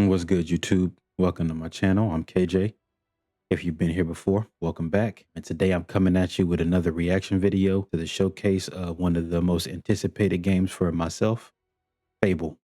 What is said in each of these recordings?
What's good, YouTube? Welcome to my channel. I'm KJ. If you've been here before, welcome back. And today I'm coming at you with another reaction video to the showcase of one of the most anticipated games for myself, Fable.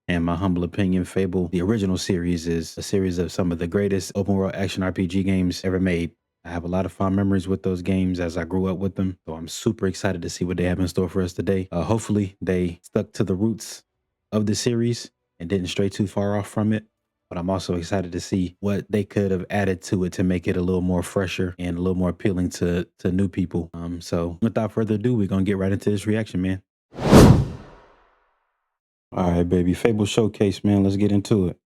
In my humble opinion, Fable, the original series, is a series of some of the greatest open world action RPG games ever made. I have a lot of fond memories with those games as I grew up with them. So I'm super excited to see what they have in store for us today. Hopefully they stuck to the roots of the series and didn't stray too far off from it. But I'm also excited to see what they could have added to it to make it a little more fresher and a little more appealing to new people. So without further ado, we're going to get right into this reaction, man. All right, baby. Fable Showcase, man. Let's get into it.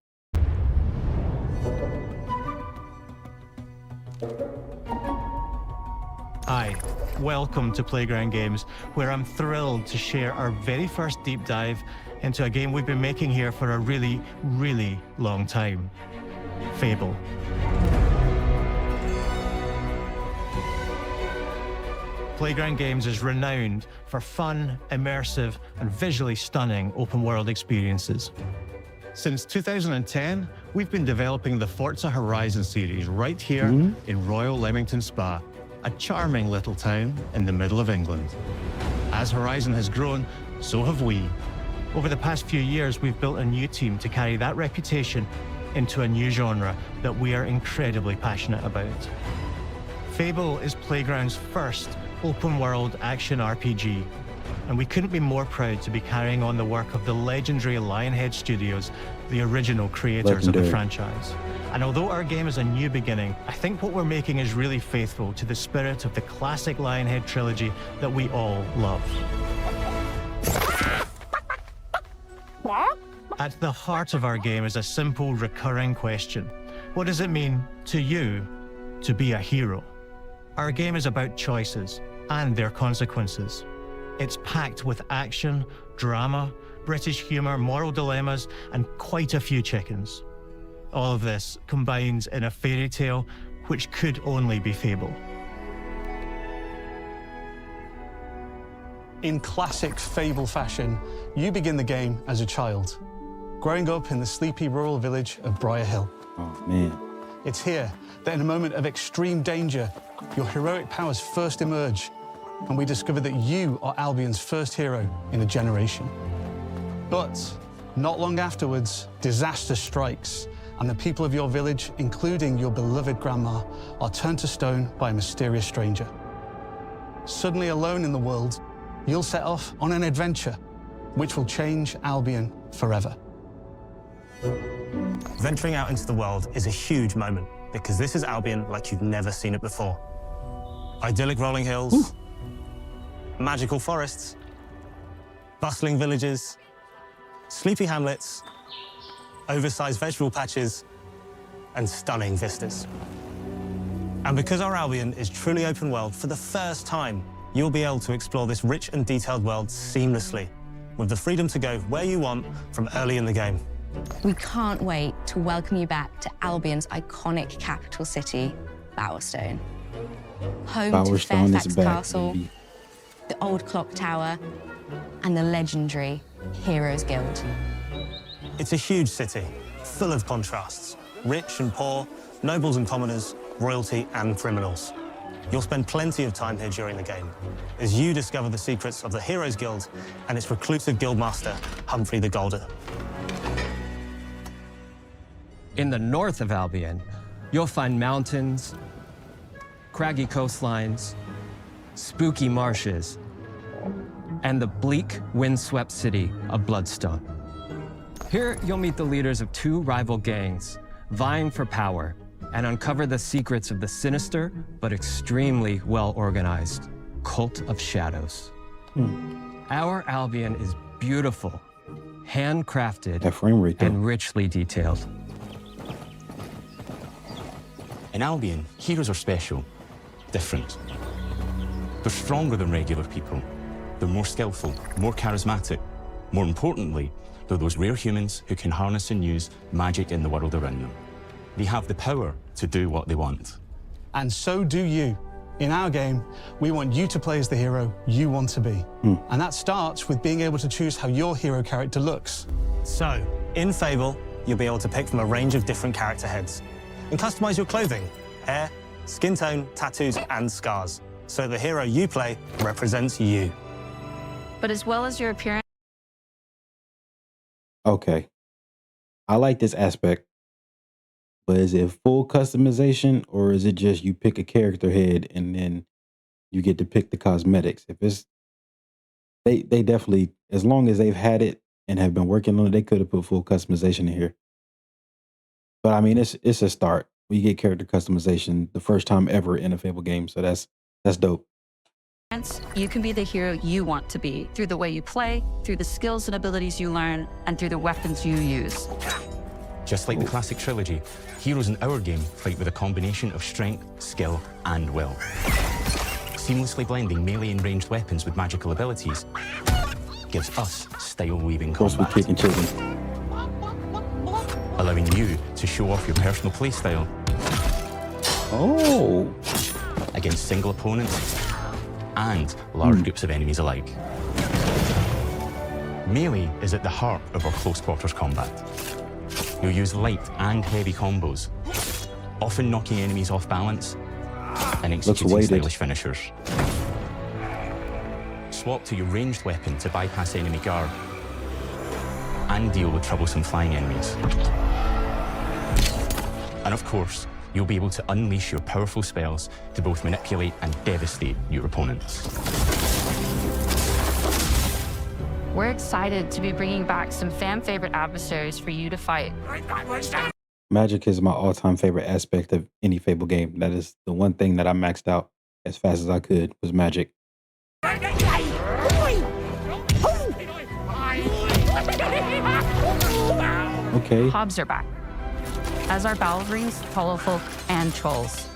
Hi, welcome to Playground Games, where I'm thrilled to share our very first deep dive into a game we've been making here for a really, really long time, Fable. Playground Games is renowned for fun, immersive, and visually stunning open-world experiences. Since 2010, we've been developing the Forza Horizon series right here in Royal Leamington Spa, a charming little town in the middle of England. As Horizon has grown, so have we. Over the past few years, we've built a new team to carry that reputation into a new genre that we are incredibly passionate about. Fable is Playground's first open-world action RPG, and we couldn't be more proud to be carrying on the work of the legendary Lionhead Studios, the original creators of the franchise. And although our game is a new beginning, I think what we're making is really faithful to the spirit of the classic Lionhead trilogy that we all love. At the heart of our game is a simple, recurring question. What does it mean to you to be a hero? Our game is about choices and their consequences. It's packed with action, drama, British humor, moral dilemmas, and quite a few chickens. All of this combines in a fairy tale which could only be Fable. In classic Fable fashion, you begin the game as a child, growing up in the sleepy rural village of Briar Hill. Oh, man. It's here that in a moment of extreme danger, your heroic powers first emerge, and we discover that you are Albion's first hero in a generation. But not long afterwards, disaster strikes, and the people of your village, including your beloved grandma, are turned to stone by a mysterious stranger. Suddenly alone in the world, you'll set off on an adventure which will change Albion forever. Venturing out into the world is a huge moment because this is Albion like you've never seen it before. Idyllic rolling hills, magical forests, bustling villages, sleepy hamlets, oversized vegetable patches, and stunning vistas. And because our Albion is truly open world, for the first time, you'll be able to explore this rich and detailed world seamlessly, with the freedom to go where you want from early in the game. We can't wait to welcome you back to Albion's iconic capital city, Bowerstone. Home to Fairfax Castle, the old clock tower, and the legendary Heroes Guild. It's a huge city, full of contrasts. Rich and poor, nobles and commoners, royalty and criminals. You'll spend plenty of time here during the game, as you discover the secrets of the Heroes Guild and its reclusive guildmaster, Humphrey the Golden. In the north of Albion, you'll find mountains, craggy coastlines, spooky marshes, and the bleak, windswept city of Bloodstone. Here, you'll meet the leaders of two rival gangs, vying for power, and uncover the secrets of the sinister but extremely well-organized Cult of Shadows. Our Albion is beautiful, handcrafted, and richly detailed. In Albion, heroes are special, different. They're stronger than regular people. They're more skillful, more charismatic. More importantly, they're those rare humans who can harness and use magic in the world around them. They have the power to do what they want. And so do you. In our game, we want you to play as the hero you want to be. And that starts with being able to choose how your hero character looks. So, in Fable, you'll be able to pick from a range of different character heads and customize your clothing, hair, skin tone, tattoos, and scars, so the hero you play represents you. But as well as your appearance. Okay. I like this aspect, but is it full customization or is it just you pick a character head and then you get to pick the cosmetics? If it's they definitely, as long as they've had it and have been working on it, they could have put full customization in here. But I mean, it's a start. We get character customization the first time ever in a Fable game, so that's dope. You can be the hero you want to be through the way you play, through the skills and abilities you learn, and through the weapons you use. Just like the classic trilogy, heroes in our game fight with a combination of strength, skill, and will. Seamlessly blending melee and ranged weapons with magical abilities gives us style-weaving combat, Kicking chicken. allowing you to show off your personal playstyle Oh, against single opponents and large groups of enemies alike. Melee is at the heart of our close quarters combat. You'll use light and heavy combos, often knocking enemies off balance and executing stylish finishers. Swap to your ranged weapon to bypass enemy guard and deal with troublesome flying enemies. And of course, you'll be able to unleash your powerful spells to both manipulate and devastate your opponents. We're excited to be bringing back some fan-favorite adversaries for you to fight. magic is my all-time favorite aspect of any Fable game. That is the one thing that I maxed out as fast as I could was magic. Okay. Hobbs are back, as are Balverines, Hollowfolk, and Trolls.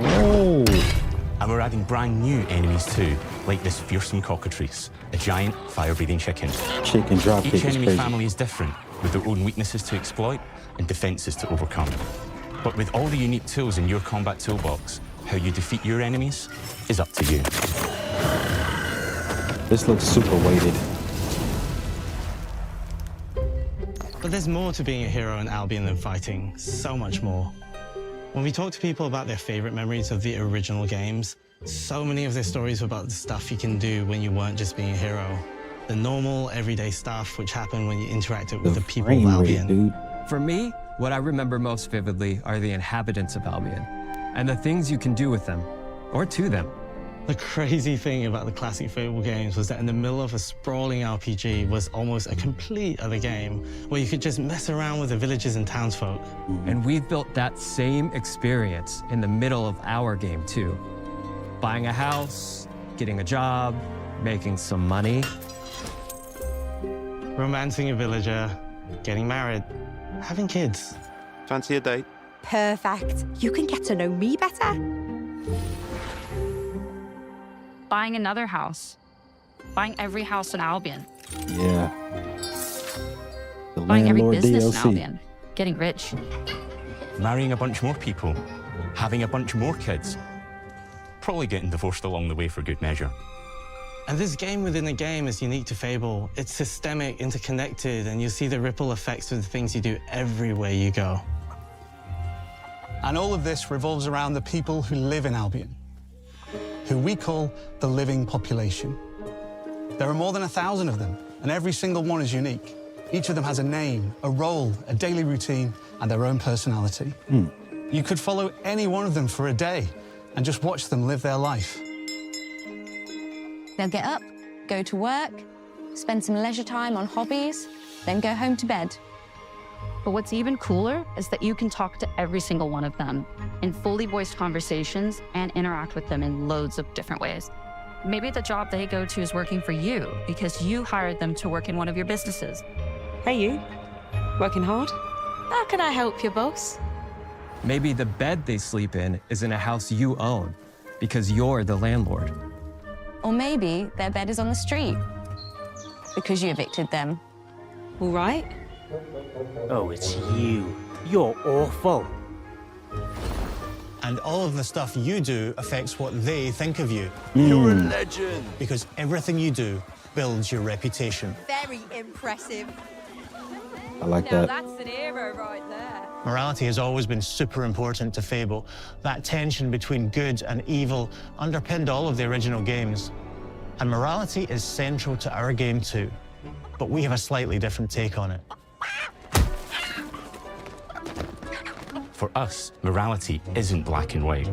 Oh. And we're adding brand new enemies too, like this fearsome cockatrice, a giant fire-breathing chicken. Chicken dropkick Each is enemy crazy. family is different, with their own weaknesses to exploit and defenses to overcome. But with all the unique tools in your combat toolbox, how you defeat your enemies is up to you. This looks super weighted. But there's more to being a hero in Albion than fighting, so much more. When we talk to people about their favorite memories of the original games, so many of their stories were about the stuff you can do when you weren't just being a hero. The normal, everyday stuff which happened when you interacted with the people of Albion. Dude. For me, what I remember most vividly are the inhabitants of Albion and the things you can do with them or to them. The crazy thing about the classic Fable games was that in the middle of a sprawling RPG was almost a complete other game where you could just mess around with the villages and townsfolk. And we've built that same experience in the middle of our game too. Buying a house, getting a job, making some money. Romancing a villager, getting married, having kids. Fancy a date? Perfect. You can get to know me better. Buying another house. Buying every house in Albion. Yeah. The Buying every landlord business in DLC. Albion. Getting rich. Marrying a bunch more people, having a bunch more kids, probably getting divorced along the way for good measure. And this game within a game is unique to Fable. It's systemic, interconnected, and you see the ripple effects of the things you do everywhere you go. And all of this revolves around the people who live in Albion, who we call the living population. There are more than 1,000 of them, and every single one is unique. Each of them has a name, a role, a daily routine, and their own personality. You could follow any one of them for a day and just watch them live their life. They'll get up, go to work, spend some leisure time on hobbies, then go home to bed. But what's even cooler is that you can talk to every single one of them in fully voiced conversations and interact with them in loads of different ways. Maybe the job they go to is working for you because you hired them to work in one of your businesses. Hey, you. Working hard? How can I help you, boss? Maybe the bed they sleep in is in a house you own because you're the landlord. Or maybe their bed is on the street because you evicted them. All right. Oh, it's you. You're awful. And all of the stuff you do affects what they think of you. You're a legend. Because everything you do builds your reputation. Very impressive. I like Now that. that's an hero right there. Morality has always been super important to Fable. That tension between good and evil underpinned all of the original games. And morality is central to our game too. But we have a slightly different take on it. For us, morality isn't black and white.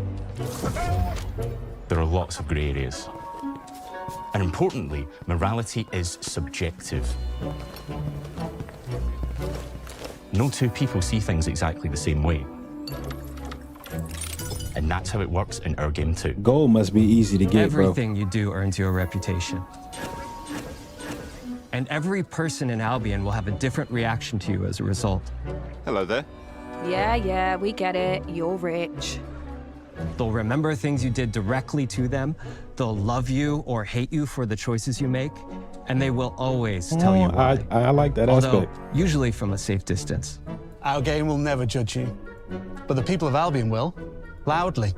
There are lots of grey areas. And importantly, morality is subjective. No two people see things exactly the same way. And that's how it works in our game too. Gold must be easy to get, Everything you do earns you a reputation. And every person in Albion will have a different reaction to you as a result. Hello there. Yeah, we get it. You're rich. They'll remember things you did directly to them. They'll love you or hate you for the choices you make. And they will always tell you why. I like that Although, aspect. usually from a safe distance. Our game will never judge you, but the people of Albion will, loudly.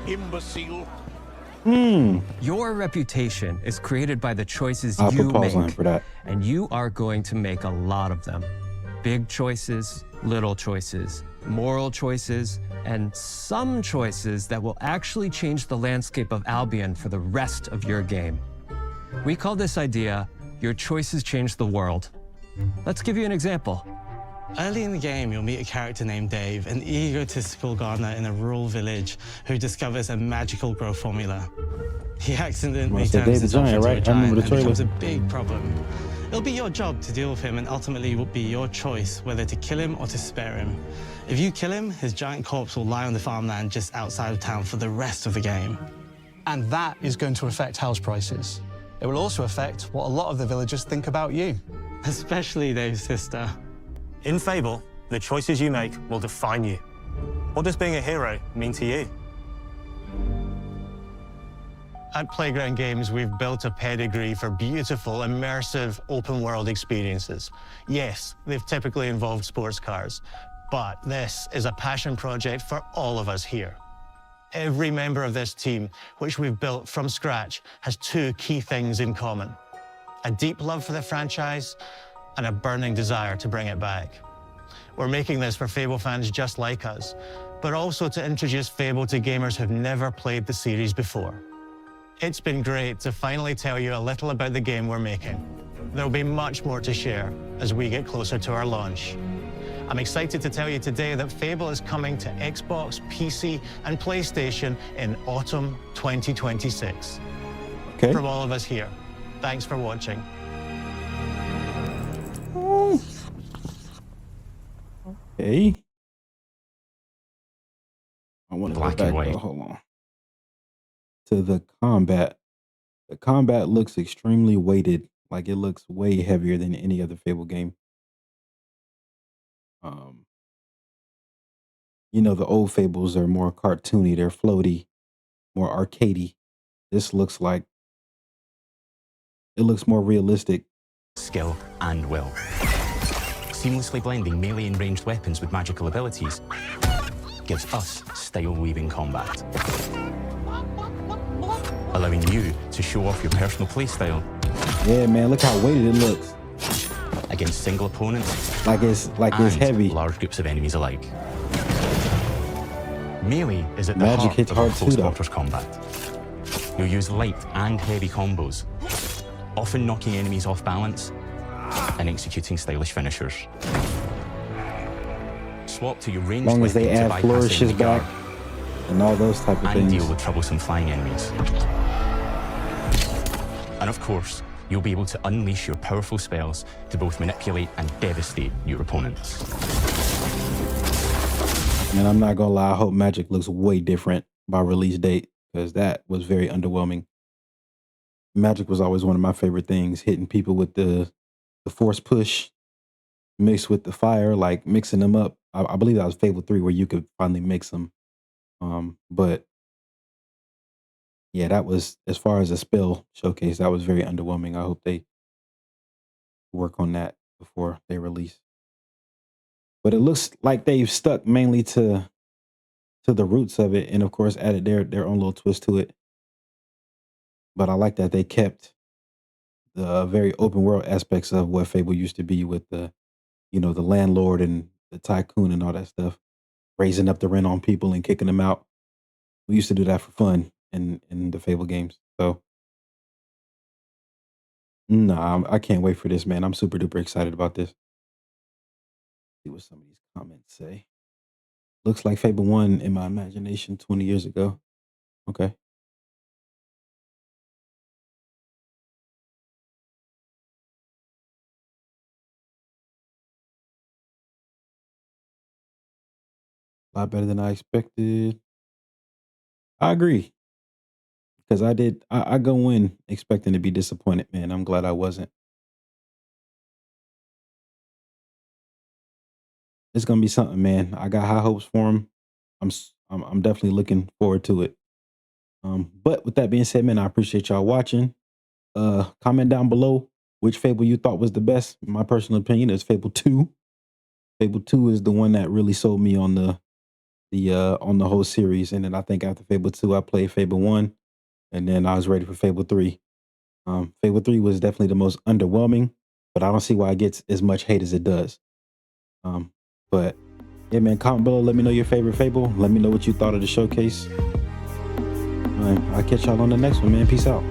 Imbecile. Your reputation is created by the choices I'll you put pause make. on him for that. And you are going to make a lot of them. Big choices, little choices, moral choices, and some choices that will actually change the landscape of Albion for the rest of your game. We call this idea, your choices change the world. Let's give you an example. Early in the game, you'll meet a character named Dave, an egotistical gardener in a rural village who discovers a magical grow formula. He accidentally Must have turns Dave the himself Giant, into a right? I giant remember the and becomes a trailer. big problem. It'll be your job to deal with him, and ultimately it will be your choice whether to kill him or to spare him. If you kill him, his giant corpse will lie on the farmland just outside of town for the rest of the game. And that is going to affect house prices. It will also affect what a lot of the villagers think about you. Especially Dave's sister. In Fable, the choices you make will define you. What does being a hero mean to you? At Playground Games, we've built a pedigree for beautiful, immersive, open-world experiences. Yes, they've typically involved sports cars, but this is a passion project for all of us here. Every member of this team, which we've built from scratch, has two key things in common: a deep love for the franchise and a burning desire to bring it back. We're making this for Fable fans just like us, but also to introduce Fable to gamers who've never played the series before. It's been great to finally tell you a little about the game we're making. There'll be much more to share as we get closer to our launch. I'm excited to tell you today that Fable is coming to Xbox, PC, and PlayStation in autumn 2026. Okay. From all of us here, thanks for watching. Okay. I want to go Black back and white. though. Hold on. To the combat. The combat looks extremely weighted. Like it looks way heavier than any other Fable game. You know, the old Fables are more cartoony, they're floaty, more arcadey. This looks like it looks more realistic. Skill and will. Seamlessly blending melee and ranged weapons with magical abilities gives us style-weaving combat. Allowing you to show off your personal playstyle Yeah, man, look how weighted it looks. against single opponents Like it's and heavy. large groups of enemies alike. Melee is at the Magic heart hits of our hard too, close though. quarters combat. You'll use light and heavy combos, often knocking enemies off balance and executing stylish finishers. Swap to your As ranged long as they weapon to add bypass flourishes enemy back guard and all those type of and things. deal with troublesome flying enemies. And of course, you'll be able to unleash your powerful spells to both manipulate and devastate your opponents. And I'm not gonna lie, I hope Magic looks way different by release date, because that was very underwhelming. Magic was always one of my favorite things, hitting people with the force push mixed with the fire, like mixing them up. I believe that was Fable 3 where you could finally mix them. But yeah, that was, as far as a spell showcase, that was very underwhelming. I hope they work on that before they release. But it looks like they've stuck mainly to the roots of it, and of course added their own little twist to it. but I like that they kept the very open world aspects of what Fable used to be with the, the landlord and the tycoon and all that stuff, raising up the rent on people and kicking them out. We used to do that for fun in the Fable games. So, nah, I can't wait for this, man. I'm super duper excited about this. See what some of these comments say. Looks like Fable 1 in my imagination 20 years ago. Okay. A lot better than I expected. I agree. Because I go in expecting to be disappointed, man. I'm glad I wasn't. It's gonna be something, man. I got high hopes for him. I'm definitely looking forward to it. But with that being said, man, I appreciate y'all watching. Comment down below which Fable you thought was the best. My personal opinion is Fable 2. Fable 2 is the one that really sold me on the whole series. And then I think after Fable 2, I played Fable 1, and then I was ready for Fable 3. Fable 3 was definitely the most underwhelming, but I don't see why it gets as much hate as it does. But yeah, man, comment below. Let me know your favorite Fable. Let me know what you thought of the showcase. I'll catch y'all on the next one, man. Peace out.